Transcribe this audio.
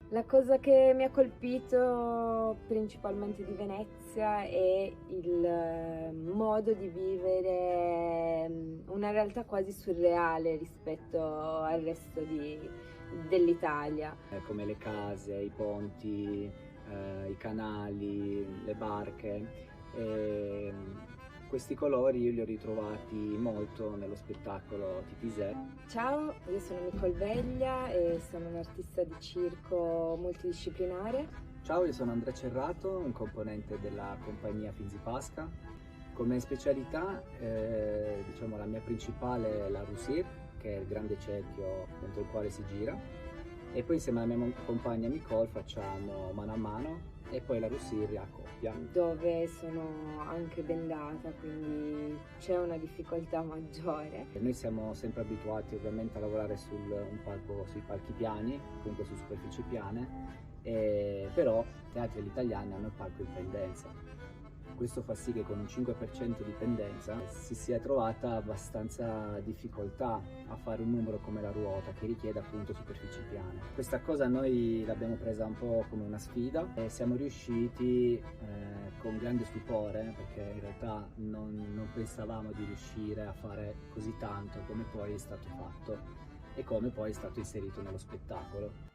La cosa che mi ha colpito principalmente di Venezia è il modo di vivere una realtà quasi surreale rispetto al resto dell'Italia. Come le case, i ponti, i canali, le barche. E questi colori io li ho ritrovati molto nello spettacolo Titisè. Ciao, io sono Nicole Veglia e sono un'artista di circo multidisciplinare. Ciao, io sono Andrea Cerrato, un componente della compagnia Finzi Pasca. Come specialità, diciamo la mia principale è la Rusir, che è il grande cerchio dentro il quale si gira, e poi insieme alla mia compagna Nicole facciamo mano a mano e poi la Rusir a coppia. Dove sono anche bendata, quindi c'è una difficoltà maggiore. Noi siamo sempre abituati ovviamente a lavorare un palco, sui palchi piani, comunque su superfici piane, però i teatri italiani hanno il palco in pendenza. Questo fa sì che con un 5% di pendenza si sia trovata abbastanza difficoltà a fare un numero come la ruota, che richiede appunto superfici piane. Questa cosa noi l'abbiamo presa un po' come una sfida e siamo riusciti con grande stupore, perché in realtà non pensavamo di riuscire a fare così tanto come poi è stato fatto e come poi è stato inserito nello spettacolo.